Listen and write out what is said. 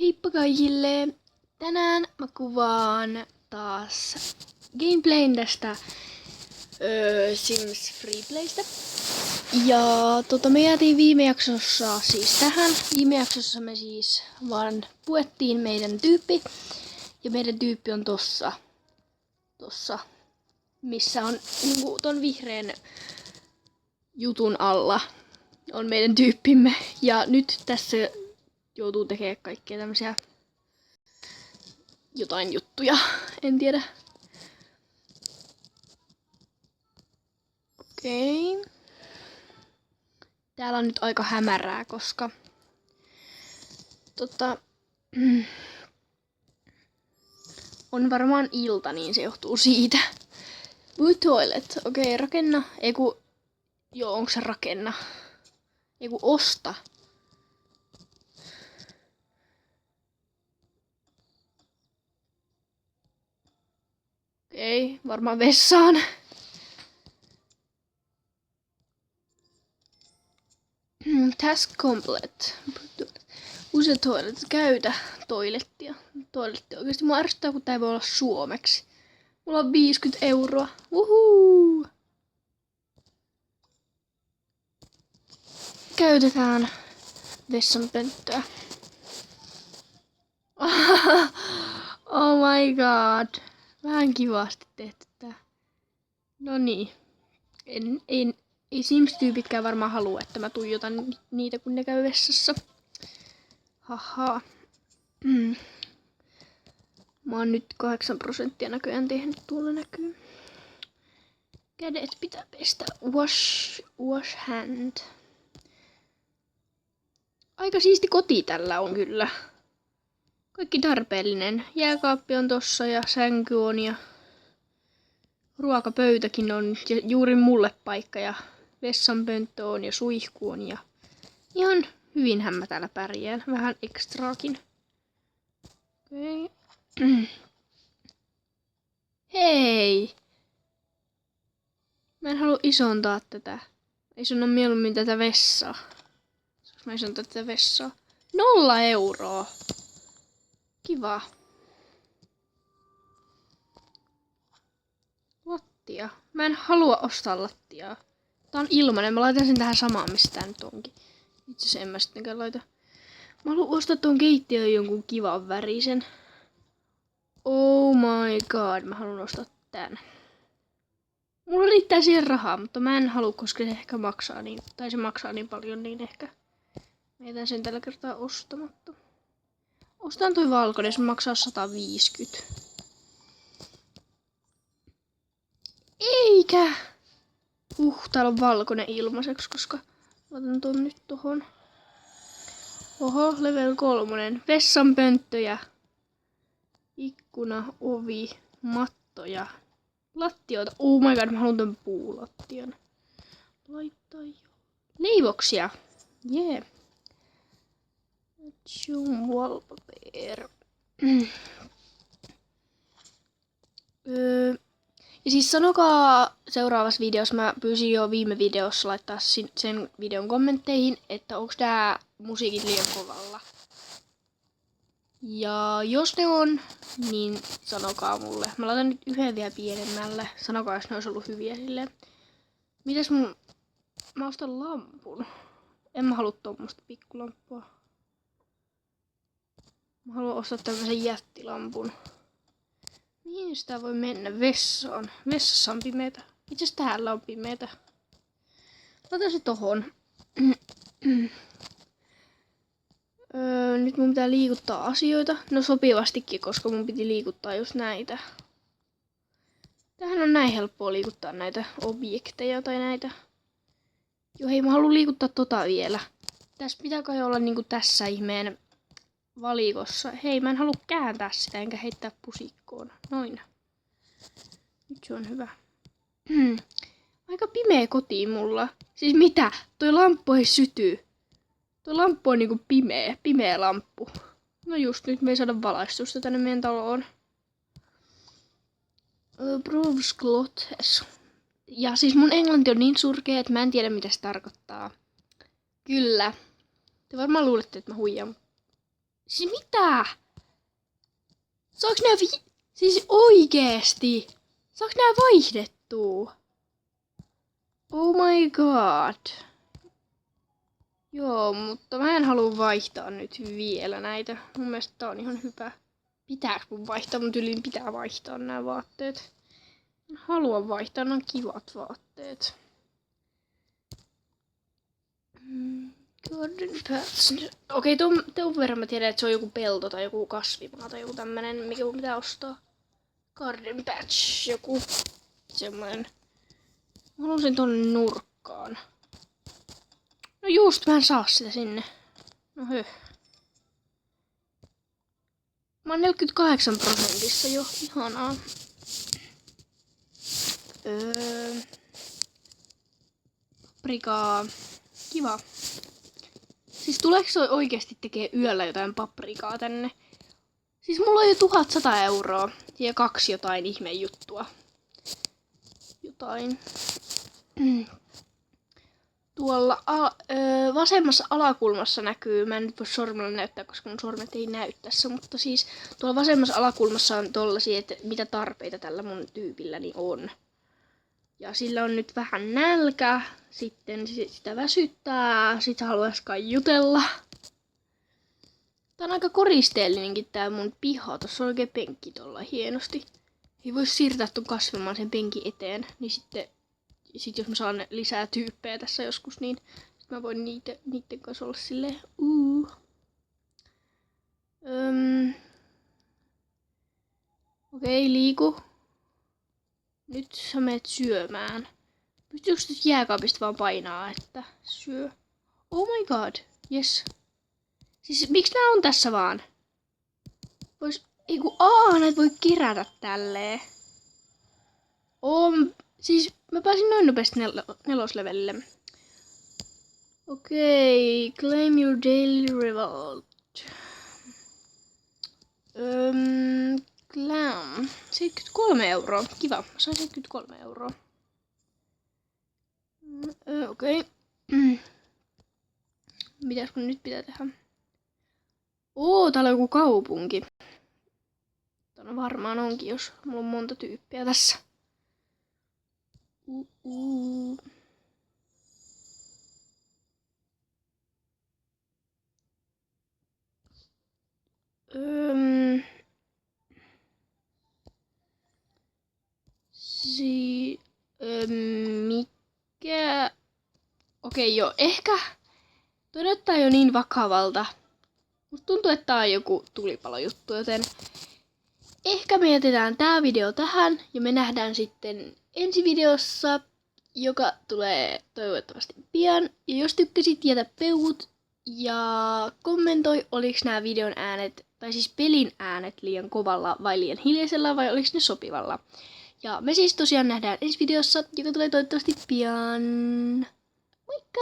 Heippa kaikille! Tänään mä kuvaan taas gameplayn tästä Sims Freeplaystä. Ja me jäätiin viime jaksossa siis tähän. Viime jaksossa me siis vaan puettiin meidän tyyppi. Ja meidän tyyppi on tossa. Missä on niinku ton vihreän jutun alla on meidän tyyppimme. Ja nyt tässä joutuu tekemään kaikkea tämmösiä jotain juttuja, en tiedä. Okei. Täällä on nyt aika hämärää, koska on varmaan ilta, niin se johtuu siitä. Blue toilet. Okei, rakenna. Joo, onko se rakenna? Osta. Okei, varmaan vessaan. Task complete. Use toilet. Käytä toilettia. Toiletti oikeesti mua ärsyttää, kun tää ei voi olla suomeksi. Mulla on 50 €. Uhuu! Käytetään vessanpönttöä. Oh my god. Vähän kivasti tehty tää. No niin. Ei Sims-tyypitkään varmaan halua, että mä tuijotan niitä, kun ne käy vessassa. Haha. Mä oon nyt 8% näköjään tehnyt, tuolla näkyy. Kädet pitää pestä. Wash hand. Aika siisti koti tällä on kyllä. Kaikki tarpeellinen. Jääkaappi on tossa ja sänky on ja ruokapöytäkin on ja juuri mulle paikka ja vessanpönttö on ja suihku on ja ihan hyvinhän mä täällä pärjään. Vähän ekstraakin. Okei. Hei! Mä en halua isontaa tätä. Isonnan mieluummin tätä vessaa. Saanko mä isontaa tätä vessaa? 0 €. Kiva. Lattia. Mä en halua ostaa lattiaa. Tää on ilmanen. Mä laitan sen tähän samaan, mistä tää nyt onkin. Itse asiassa en mä sittenkään laita. Mä haluan ostaa tuon keittiön jonkun kivan värisen. Oh my god. Mä haluan ostaa tän. Mulla riittää siihen rahaa, mutta mä en halua, koska se ehkä maksaa niin. Tai se maksaa niin paljon, niin ehkä. Mä jätän sen tällä kertaa ostamatta. Ostan toi valkoinen, se maksaa 150. Eikä! Täällä on valkoinen ilmaiseksi, koska otan ton nyt tohon. Oho, level 3. Vessanpönttöjä. Ikkuna, ovi, mattoja. Lattioita. Oh my god, mä haluan ton puulattian. Laittaa jo. Leivoksia. Yeah. Zoom wallpaper. Ja siis sanokaa seuraavassa videossa, mä pyysin jo viime videossa laittaa sen videon kommentteihin, että onko tää musiikit liian kovalla. Ja jos ne on, niin sanokaa mulle. Mä laitan nyt yhden vielä pienemmälle. Sanokaa, jos ne olisi ollut hyviä silleen. Mitäs mä ostan lampun. En mä halua tommoista pikkulamppua. Mä haluan ostaa tämmösen jättilampun. Mihin sitä voi mennä? Vessaan. Vessassa on pimeätä. Itse asiassa täällä on pimeätä. Laitan se tohon. Nyt mun pitää liikuttaa asioita. No sopivastikin, koska mun piti liikuttaa just näitä. Tähän on näin helppoa liikuttaa näitä objekteja tai näitä. Joo hei, mä haluan liikuttaa tota vielä. Tässä pitää kai olla niinku tässä ihmeen valikossa. Hei, mä en halua kääntää sitä enkä heittää pusikkoon. Noin. Nyt se on hyvä. Aika pimeä koti mulla. Siis mitä? Toi lamppu ei syty. Toi lamppu on niinku pimeä lamppu. No just nyt me ei saada valaistusta tänne meidän taloon. Provsklottes. Ja siis mun englanti on niin surkea, että mä en tiedä mitä se tarkoittaa. Kyllä. Te varmaan luulette, että mä huijaan. Siis mitä? Saaks nää siis oikeesti? Saaks nää vaihdettua? Oh my god. Joo, mutta mä en halua vaihtaa nyt vielä näitä. Mun mielestä tää on ihan hyvä. Pitääks mun vaihtaa? Mun tyylin pitää vaihtaa nämä vaatteet. Haluan vaihtaa, ne on kivat vaatteet. Garden pads. Okei, tuon verran mä tiedän, että se on joku pelto tai joku kasvimaa tai joku tämmönen, mikä mun pitää ostaa. Garden patch, joku semmoinen. Mä haluan sen tonne nurkkaan. No just, mä en saa sitä sinne. No höh. Mä oon 48% jo, ihanaa. Paprikaa. Kiva. Siis tuleeko se oikeesti tekee yöllä jotain paprikaa tänne? Siis mulla on jo 1100 euroa ja 2 jotain ihmejuttua. Jotain. Tuolla vasemmassa alakulmassa näkyy, mä en nyt voi sormella näyttää, koska mun sormet ei näy tässä, mutta siis tuolla vasemmassa alakulmassa on tollasia, että mitä tarpeita tällä mun tyypilläni on. Ja sillä on nyt vähän nälkä, sitten sitä väsyttää, sit haluais kai jutella. Tää on aika koristeellinenkin tää mun piha, tossa on oikein penkki tolla hienosti. Ei voi siirtää ton kasvamaan sen penkin eteen, niin sitten jos mä saan lisää tyyppejä tässä joskus, niin sit mä voin niitten kanssa olla silleen Okei, liiku. Nyt sä menet syömään. Pystyykö nyt jääkaapista vaan painaa, että syö? Oh my god, yes. Siis miksi nää on tässä vaan? Näitä voi kerätä tälleen. Siis mä pääsin noin nopeasti neloslevelille. Okei, claim your daily reward. Glam. 73 euroa. Kiva. Mä sain 73 euroa. Okei. Mitäs kun nyt pitää tehdä? Täällä on joku kaupunki. Tänne varmaan onkin, jos mulla on monta tyyppiä tässä. Mikä? Okei, joo, ehkä toi näyttää jo niin vakavalta. Musta tuntuu, että tää on joku tulipalojuttu, joten ehkä me jätetään tää video tähän ja me nähdään sitten ensi videossa, joka tulee toivottavasti pian. Ja jos tykkäsit, jätä peukut ja kommentoi, oliks nämä videon äänet, tai siis pelin äänet liian kovalla vai liian hiljaisella vai oliks ne sopivalla. Ja me siis tosiaan nähdään ensi videossa, joka tulee toivottavasti pian. Moikka!